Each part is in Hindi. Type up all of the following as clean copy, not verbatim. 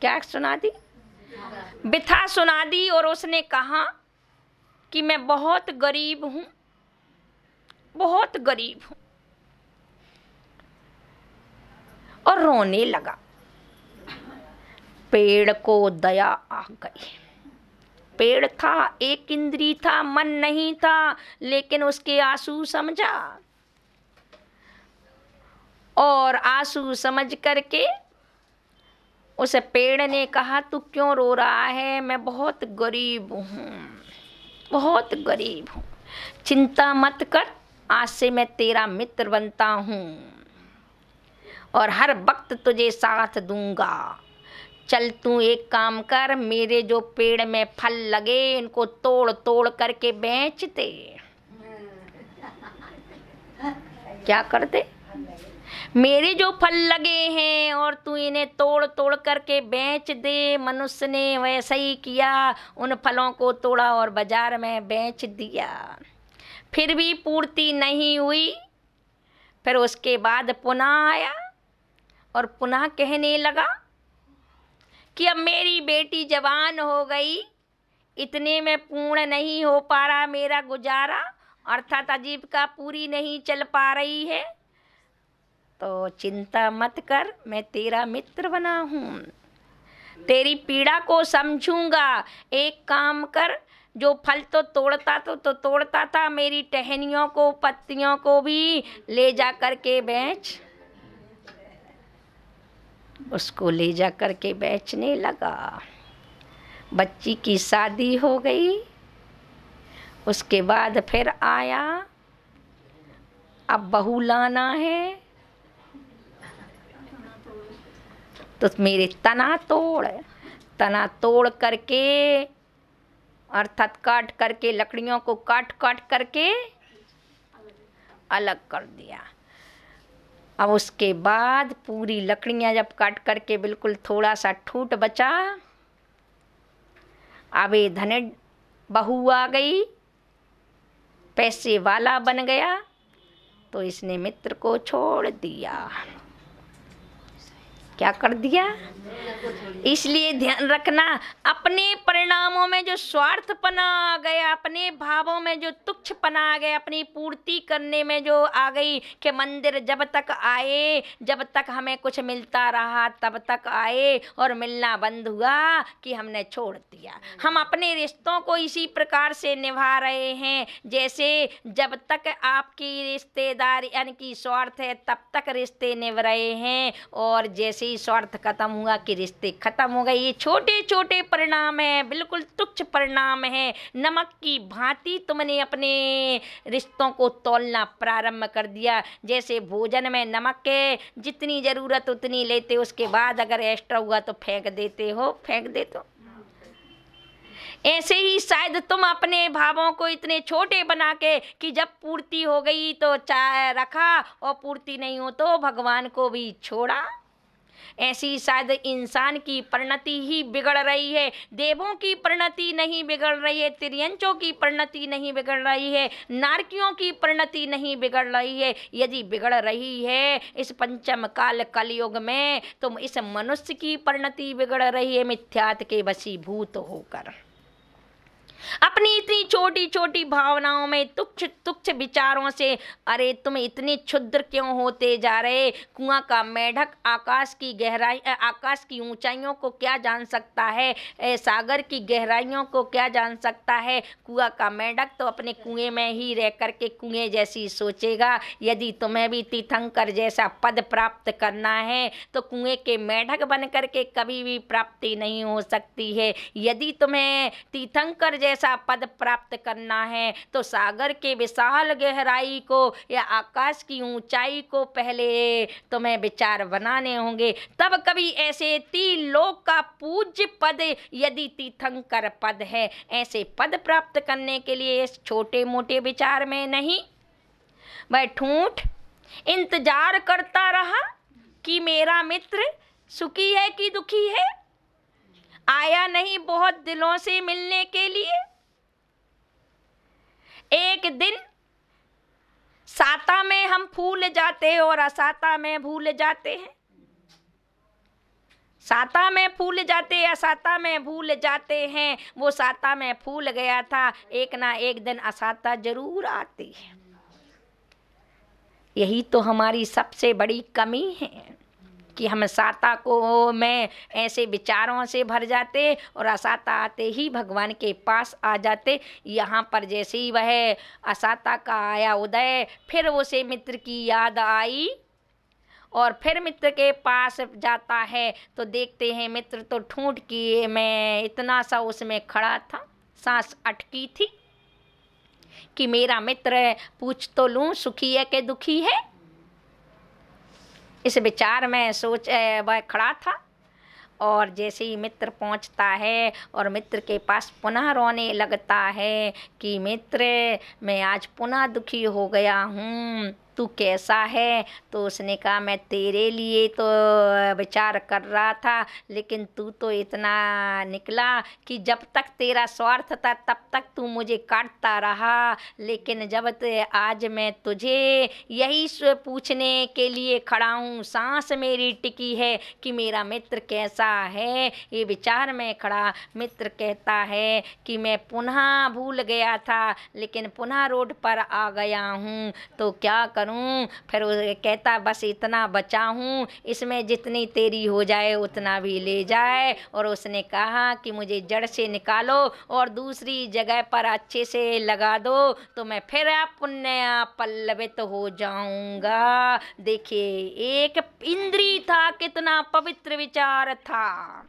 क्या सुना दी? बिथा सुना दी। और उसने कहा कि मैं बहुत गरीब हूं, बहुत गरीब हूं, और रोने लगा। पेड़ को दया आ गई। पेड़ था, एक इंद्री था, मन नहीं था, लेकिन उसके आंसू समझा, और आंसू समझ करके उस पेड़ ने कहा तू क्यों रो रहा है? मैं बहुत गरीब हूँ, बहुत गरीब हूँ। चिंता मत कर, आज से मैं तेरा मित्र बनता हूँ और हर वक्त तुझे साथ दूंगा। चल तू एक काम कर, मेरे जो पेड़ में फल लगे इनको तोड़ तोड़ करके बेच दे। क्या कर दे? मेरे जो फल लगे हैं और तू इन्हें तोड़ तोड़ करके बेच दे। मनुष्य ने वैसा ही किया, उन फलों को तोड़ा और बाजार में बेच दिया। फिर भी पूर्ति नहीं हुई। फिर उसके बाद पुनः आया और पुनः कहने लगा कि अब मेरी बेटी जवान हो गई, इतने में पूर्ण नहीं हो पा रहा मेरा गुजारा, अर्थात आजीविका पूरी नहीं चल पा रही है, तो चिंता मत कर, मैं तेरा मित्र बना हूँ, तेरी पीड़ा को समझूंगा। एक काम कर, जो फल तो तोड़ता था, मेरी टहनियों को, पत्तियों को भी ले जा करके बेच। उसको ले जा करके बेचने लगा। बच्ची की शादी हो गई। उसके बाद फिर आया, अब बहू लाना है तो मेरे तना तोड़ करके, अर्थात काट करके, लकड़ियों को काट काट करके अलग कर दिया। अब उसके बाद पूरी लकड़ियां जब काट करके बिल्कुल थोड़ा सा ठूट बचा, अब ये धने बहू आ गई, पैसे वाला बन गया, तो इसने मित्र को छोड़ दिया। क्या कर दिया? इसलिए ध्यान रखना, अपने परिणामों में जो स्वार्थपना आ गया, अपने भावों में जो तुच्छपना आ गया, अपनी पूर्ति करने में जो आ गई कि मंदिर जब तक आए, जब तक हमें कुछ मिलता रहा तब तक आए, और मिलना बंद हुआ कि हमने छोड़ दिया। हम अपने रिश्तों को इसी प्रकार से निभा रहे हैं, जैसे जब तक आपकी रिश्तेदारी यानी कि स्वार्थ है तब तक रिश्ते निभ रहे हैं, और जैसे ही स्वार्थ खत्म हुआ कि रिश्ते खत्म हो गए। ये छोटे छोटे परिणाम है, बिल्कुल तुच्छ परिणाम है। नमक की भांति तुमने अपने रिश्तों को तौलना प्रारंभ कर दिया। जैसे भोजन में नमक है, जितनी जरूरत उतनी लेते, उसके बाद अगर एक्स्ट्रा हुआ तो फेंक देते हो, फेंक देते हो। ऐसे ही शायद तुम अपने भावों को इतने छोटे बना के कि जब पूर्ति हो गई तो चाय रखा, और पूर्ति नहीं हो तो भगवान को भी छोड़ा। ऐसी शायद इंसान की परिणति ही बिगड़ रही है। देवों की परिणति नहीं बिगड़ रही है, तिर्यंचों की परिणति नहीं बिगड़ रही है, नारकियों की परिणति नहीं बिगड़ रही है। यदि बिगड़ रही है इस पंचम काल कलयुग में, तो इस मनुष्य की परिणति बिगड़ रही है, मिथ्यात्व के वशीभूत होकर। अपनी इतनी छोटी छोटी भावनाओं में, तुच्छ तुच्छ विचारों से, अरे तुम इतने क्षुद्र क्यों होते जा रहे? कुआं का मेढक आकाश की गहराई, आकाश की ऊंचाइयों को क्या जान सकता है? सागर की गहराइयों को क्या जान सकता है? कुआं का मेढक तो अपने कुएं में ही रह करके कुएं जैसी सोचेगा। यदि तुम्हें भी तीर्थंकर जैसा पद प्राप्त करना है तो कुएं के मेढक बन करके कभी भी प्राप्ति नहीं हो सकती है। यदि तुम्हें तीर्थंकर जैसा पद प्राप्त करना है तो सागर के विशाल गहराई को या आकाश की ऊंचाई को पहले तुम्हें विचार बनाने होंगे, तब कभी ऐसे त्रिलोक का पूज्य पद यदि तीर्थंकर पद है, ऐसे पद प्राप्त करने के लिए इस छोटे मोटे विचार में नहीं। वह ठूठ इंतजार करता रहा कि मेरा मित्र सुखी है कि दुखी है, आया नहीं बहुत दिनों से मिलने के लिए। एक दिन साता में हम फूल जाते हैं और असाता में भूल जाते हैं। साता में फूल जाते असाता में भूल जाते हैं। वो साता में फूल गया था, एक ना एक दिन असाता जरूर आती है। यही तो हमारी सबसे बड़ी कमी है कि हम साता को में ऐसे विचारों से भर जाते और असाता आते ही भगवान के पास आ जाते। यहाँ पर जैसे ही वह असाता का आया उदय, फिर उसे मित्र की याद आई और फिर मित्र के पास जाता है तो देखते हैं मित्र तो ठूंठ की में इतना सा उसमें खड़ा था, सांस अटकी थी कि मेरा मित्र पूछ तो लूं सुखी है कि दुखी है। इस विचार में सोच वह खड़ा था और जैसे ही मित्र पहुंचता है और मित्र के पास पुनः रोने लगता है कि मित्र मैं आज पुनः दुखी हो गया हूँ, तू कैसा है। तो उसने कहा मैं तेरे लिए तो विचार कर रहा था, लेकिन तू तो इतना निकला कि जब तक तेरा स्वार्थ था तब तक तू मुझे काटता रहा, लेकिन जब आज मैं तुझे यही पूछने के लिए खड़ा हूँ, सांस मेरी टिकी है कि मेरा मित्र कैसा है, ये विचार में खड़ा। मित्र कहता है कि मैं पुनः भूल गया था लेकिन पुनः रोड पर आ गया हूँ, तो क्या करूँ। फिर कहता बस इतना बचा हूँ, इसमें जितनी तेरी हो जाए उतना भी ले जाए। और उसने कहा कि मुझे जड़ से निकालो और दूसरी जगह पर अच्छे से लगा दो तो मैं फिर पुण्य पल्लवित हो जाऊंगा। देखिए एक इंद्री था, कितना पवित्र विचार था।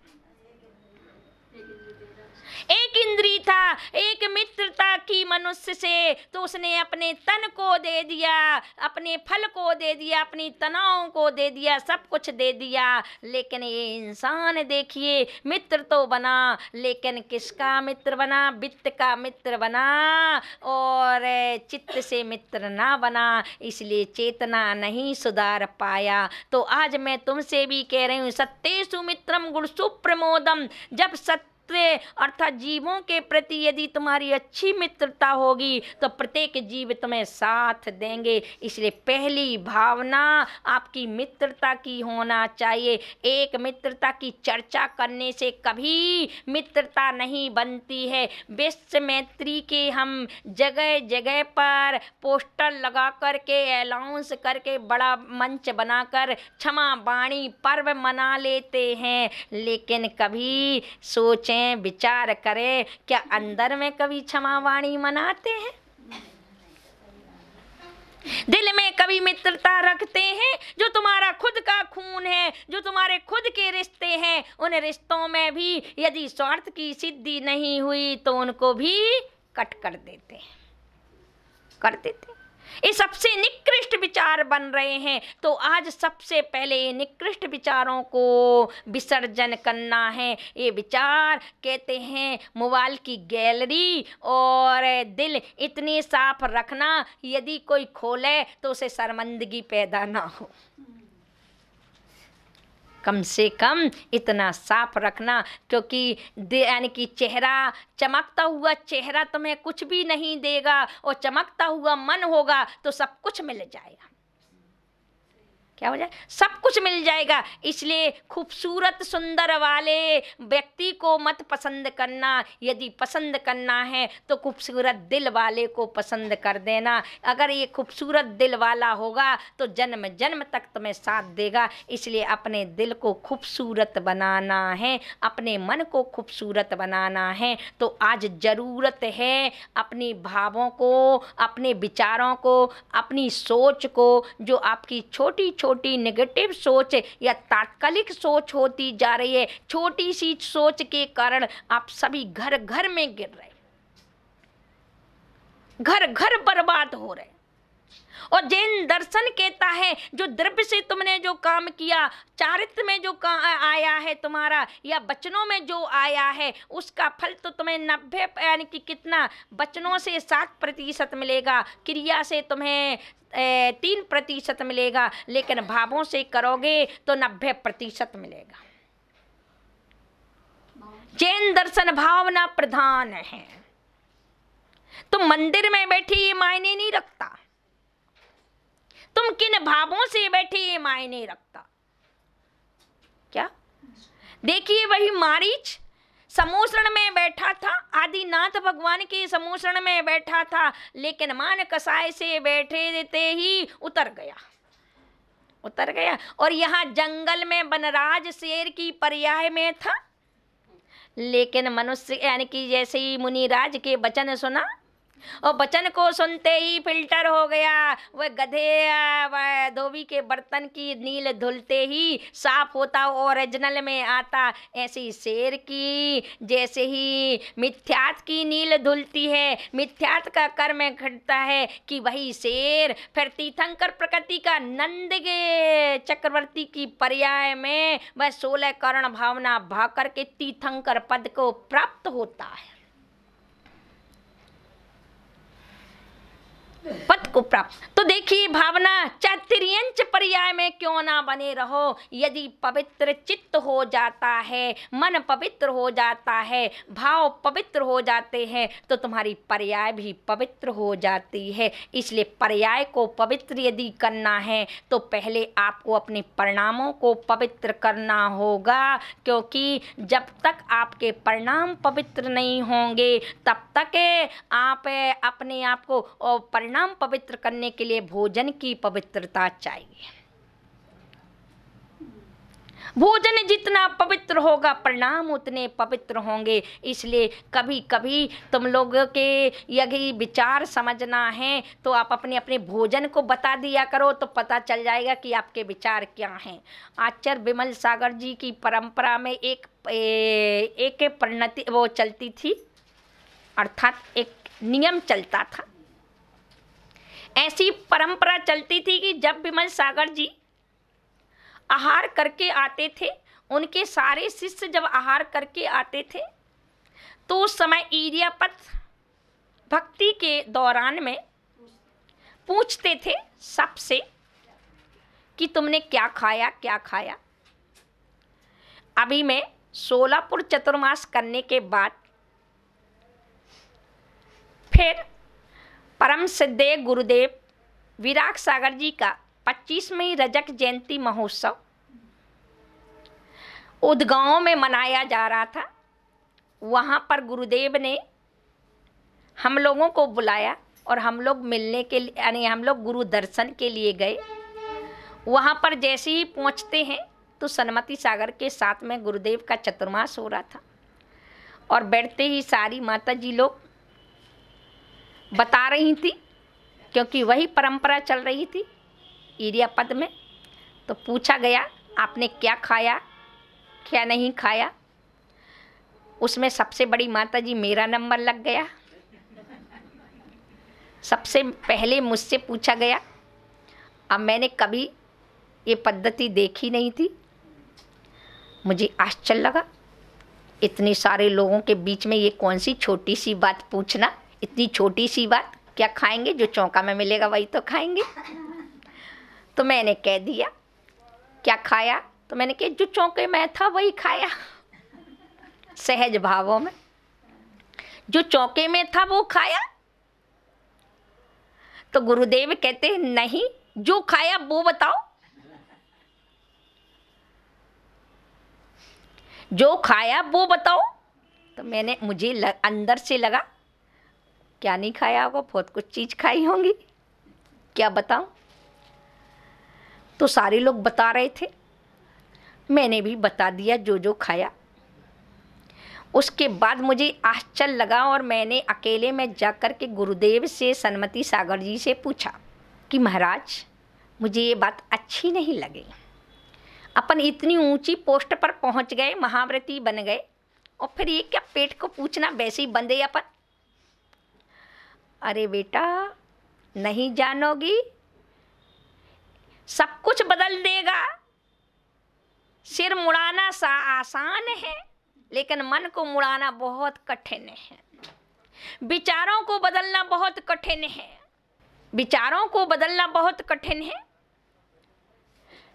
एक इंद्री था, एक मित्रता की मनुष्य से, तो उसने अपने तन को दे दिया, अपने फल को दे दिया, अपनी तनाव को दे दिया, सब कुछ दे दिया। लेकिन ये इंसान देखिए मित्र तो बना, लेकिन किसका मित्र बना, वित्त का मित्र बना और चित्त से मित्र ना बना, इसलिए चेतना नहीं सुधार पाया। तो आज मैं तुमसे भी कह रही हूँ सत्येषु मित्रम गुणसु प्रमोदम। जब सत्य अर्थात जीवों के प्रति यदि तुम्हारी अच्छी मित्रता होगी तो प्रत्येक जीव तुम्हें साथ देंगे। इसलिए पहली भावना आपकी मित्रता की होना चाहिए। एक मित्रता की चर्चा करने से कभी मित्रता नहीं बनती है। विश्व मैत्री के हम जगह जगह पर पोस्टर लगा करके अनाउंस करके बड़ा मंच बनाकर क्षमा वाणी पर्व मना लेते हैं, लेकिन कभी सोचें विचार करें क्या अंदर में कभी क्षमा वाणी मनाते हैं? दिल में कभी मित्रता रखते हैं? जो तुम्हारा खुद का खून है, जो तुम्हारे खुद के रिश्ते हैं, उन रिश्तों में भी यदि स्वार्थ की सिद्धि नहीं हुई तो उनको भी कट कर देते हैं, कर देते। ये सबसे निकृष्ट विचार बन रहे हैं। तो आज सबसे पहले निकृष्ट विचारों को विसर्जन करना है। ये विचार कहते हैं मोबाइल की गैलरी और दिल इतने साफ रखना यदि कोई खोले तो उसे शर्मिंदगी पैदा ना हो। कम से कम इतना साफ रखना, क्योंकि यानी कि चेहरा, चमकता हुआ चेहरा तुम्हें कुछ भी नहीं देगा और चमकता हुआ मन होगा तो सब कुछ मिल जाएगा। क्या हो जाए? सब कुछ मिल जाएगा। इसलिए खूबसूरत सुंदर वाले व्यक्ति को मत पसंद करना, यदि पसंद करना है तो खूबसूरत दिल वाले को पसंद कर देना। अगर ये खूबसूरत दिल वाला होगा तो जन्म जन्म तक तुम्हें साथ देगा। इसलिए अपने दिल को खूबसूरत बनाना है, अपने मन को खूबसूरत बनाना है। तो आज ज़रूरत है अपनी भावों को, अपने विचारों को, अपनी सोच को, जो आपकी छोटी छोटी नेगेटिव सोच या तात्कालिक सोच होती जा रही है, छोटी सी सोच के कारण आप सभी घर घर में गिर रहे, घर घर बर्बाद हो रहे। और जैन दर्शन कहता है जो द्रव्य से तुमने जो काम किया, चारित्र में जो आया है तुम्हारा, या वचनों में जो आया है, उसका फल तो तुम्हें 90 यानी कि कितना, वचनों से 7% मिलेगा, क्रिया से तुम्हें 3% मिलेगा, लेकिन भावों से करोगे तो 90% मिलेगा। जैन दर्शन भावना प्रधान है। तुम मंदिर में बैठे ये मायने नहीं रखता, तुम किन भावों से बैठे ये मायने रखता। क्या देखिए वही मारीच समोसरण में बैठा था, आदिनाथ भगवान के समोसरण में बैठा था, लेकिन मान कसाय से बैठे देते ही उतर गया। और यहाँ जंगल में वनराज शेर की पर्याय में था, लेकिन मनुष्य यानी कि जैसे ही मुनिराज के वचन सुना और वचन को सुनते ही फिल्टर हो गया। वह गधे वह धोबी के बर्तन की नील धुलते ही साफ होता, ओरिजिनल में आता। ऐसी शेर की जैसे ही मिथ्यात की नील धुलती है, मिथ्यात का कर्म घटता है कि वही शेर फिर तीर्थंकर प्रकृति का नंद के चक्रवर्ती की पर्याय में वह 16 कर्ण भावना भा करके तीर्थंकर पद को प्राप्त होता है, पद को प्राप्त। तो देखिए भावना चाहे त्रियंच पर्याय में क्यों ना बने रहो, यदि पवित्र चित्त हो जाता है, मन पवित्र हो जाता है, भाव पवित्र हो जाते हैं, तो तुम्हारी पर्याय भी पवित्र हो जाती है। इसलिए पर्याय को पवित्र यदि करना है तो पहले आपको अपने परिणामों को पवित्र करना होगा, क्योंकि जब तक आपके परिणाम पवित्र नहीं होंगे तब तक आप अपने आप को परिणाम पवित्र करने के लिए भोजन की पवित्रता चाहिए। भोजन जितना पवित्र होगा परिणाम उतने पवित्र होंगे। इसलिए कभी कभी तुम लोगों के यदि विचार समझना है तो आप अपने अपने भोजन को बता दिया करो, तो पता चल जाएगा कि आपके विचार क्या हैं। आचार्य विमल सागर जी की परंपरा में एक परिणति वो चलती थी, अर्थात एक नियम चलता था। ऐसी परंपरा चलती थी कि जब विमल सागर जी आहार करके आते थे, उनके सारे शिष्य जब आहार करके आते थे तो उस समय इरियापत भक्ति के दौरान में पूछते थे सबसे कि तुमने क्या खाया क्या खाया। अभी मैं सोलापुर चतुर्मास करने के बाद फिर परम सिद्धे गुरुदेव विराग सागर जी का 25वीं रजक जयंती महोत्सव उदगांव में मनाया जा रहा था। वहाँ पर गुरुदेव ने हम लोगों को बुलाया और हम लोग मिलने के लिए यानी हम लोग गुरु दर्शन के लिए गए। वहाँ पर जैसे ही पहुँचते हैं तो सन्मति सागर के साथ में गुरुदेव का चतुर्मास हो रहा था, और बैठते ही सारी माता जी लोग बता रही थी, क्योंकि वही परंपरा चल रही थी इरियापद में। तो पूछा गया आपने क्या खाया क्या नहीं खाया। उसमें सबसे बड़ी माता जी मेरा नंबर लग गया। सबसे पहले मुझसे पूछा गया। अब मैंने कभी ये पद्धति देखी नहीं थी, मुझे आश्चर्य लगा। इतने सारे लोगों के बीच में ये कौन सी छोटी सी बात पूछना, इतनी छोटी सी बात, क्या खाएंगे जो चौका में मिलेगा वही तो खाएंगे। तो मैंने कह दिया क्या खाया, तो मैंने कहा जो चौके में था वही खाया, सहज भावों में जो चौके में था वो खाया। तो गुरुदेव कहते हैं नहीं, जो खाया वो बताओ, जो खाया वो बताओ। तो मुझे अंदर से लगा क्या नहीं खाया होगा, बहुत कुछ चीज़ खाई होंगी, क्या बताऊं। तो सारे लोग बता रहे थे, मैंने भी बता दिया जो जो खाया। उसके बाद मुझे आश्चर्य लगा और मैंने अकेले में जाकर के गुरुदेव से सन्मति सागर जी से पूछा कि महाराज मुझे ये बात अच्छी नहीं लगी। अपन इतनी ऊंची पोस्ट पर पहुंच गए, महाव्रती बन गए, और फिर ये क्या पेट को पूछना वैसे ही बंदे अपन। अरे बेटा नहीं जानोगी, सब कुछ बदल देगा। सिर मुड़ाना सा आसान है, लेकिन मन को मुड़ाना बहुत कठिन है। विचारों को बदलना बहुत कठिन है, विचारों को बदलना बहुत कठिन है।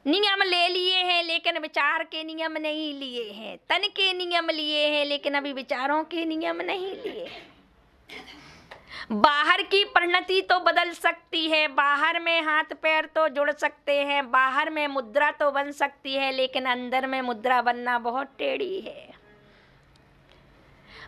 नियम ले लिए हैं लेकिन विचार के नियम नहीं लिए हैं, तन के नियम लिए हैं लेकिन अभी विचारों के नियम नहीं लिए। बाहर की परिणति तो बदल सकती है, बाहर में हाथ पैर तो जुड़ सकते हैं, बाहर में मुद्रा तो बन सकती है, लेकिन अंदर में मुद्रा बनना बहुत टेढ़ी है।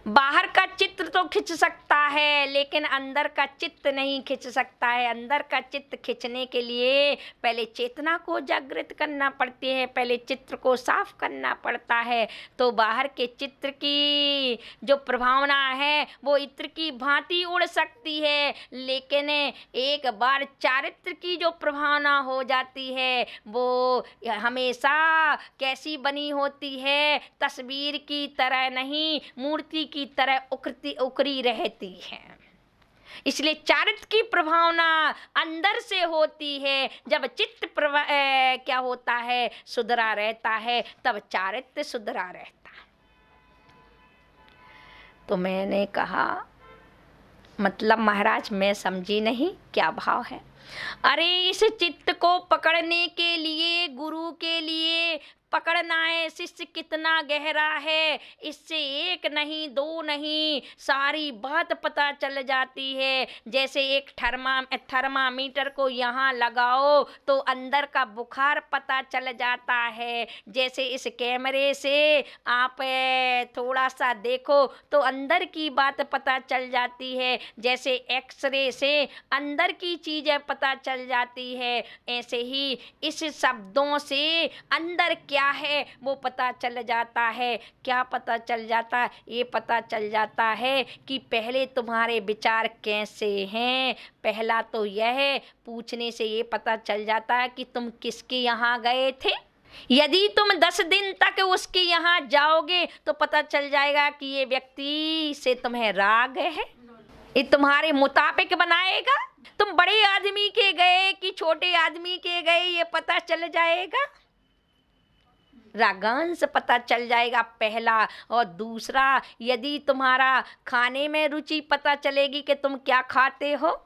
बाहर का चित्र तो खिंच सकता है, लेकिन अंदर का चित्त नहीं खिंच सकता है। अंदर का चित्त खिंचने के लिए पहले चेतना को जागृत करना पड़ती है, पहले चित्र को साफ करना पड़ता है। तो बाहर के चित्र की जो प्रभावना है वो इत्र की भांति उड़ सकती है, लेकिन एक बार चारित्र की जो प्रभावना हो जाती है वो हमेशा कैसी बनी होती है, तस्वीर की तरह नहीं, मूर्ति की तरह उकरी रहती है। इसलिए चारित्र की प्रभावना अंदर से होती है। जब चित्त क्या होता है, सुधरा रहता है, तब चारित्र सुधरा रहता है। तो मैंने कहा मतलब महाराज मैं समझी नहीं, क्या भाव है? अरे इस चित्त को पकड़ने के लिए, गुरु के लिए पकड़ना है, शिष्य कितना गहरा है, इससे एक नहीं दो नहीं सारी बात पता चल जाती है। जैसे एक थर्मामीटर को यहाँ लगाओ तो अंदर का बुखार पता चल जाता है, जैसे इस कैमरे से आप थोड़ा सा देखो तो अंदर की बात पता चल जाती है, जैसे एक्सरे से अंदर की चीजें पता चल जाती है, ऐसे ही इस शब्दों से अंदर क्या है वो पता चल जाता है। क्या पता चल जाता है? ये पता चल जाता है कि पहले तुम्हारे विचार कैसे हैं। पहला तो यह पूछने से ये पता चल जाता है कि तुम किसके यहाँ गए थे। यदि तुम 10 दिन तक उसके यहाँ जाओगे तो पता चल जाएगा कि ये व्यक्ति से तुम्हें राग है, ये तुम्हारे मुताबिक बनाएगा। तुम बड़े आदमी के गए कि छोटे आदमी के गए ये पता चल जाएगा, रागांश पता चल जाएगा पहला। और दूसरा, यदि तुम्हारा खाने में रुचि पता चलेगी कि तुम क्या खाते हो,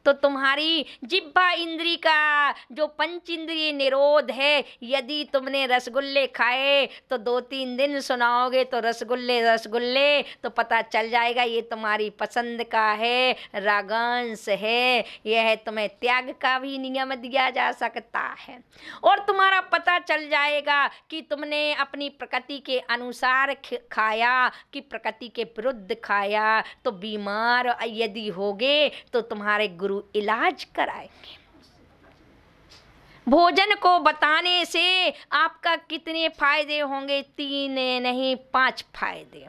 तो तुम्हारी जिह्वा इंद्री का जो पंच इंद्रिय निरोध है, यदि तुमने रसगुल्ले खाए तो 2-3 दिन सुनाओगे तो रसगुल्ले तो पता चल जाएगा ये तुम्हारी पसंद का है, रागांश है। यह तुम्हें त्याग का भी नियम दिया जा सकता है। और तुम्हारा पता चल जाएगा कि तुमने अपनी प्रकृति के अनुसार खाया कि प्रकृति के विरुद्ध खाया, तो बीमार यदि होगे तो तुम्हारे गुरु इलाज कराएंगे। भोजन को बताने से आपका कितने फायदे होंगे? 3 नहीं 5 फायदे।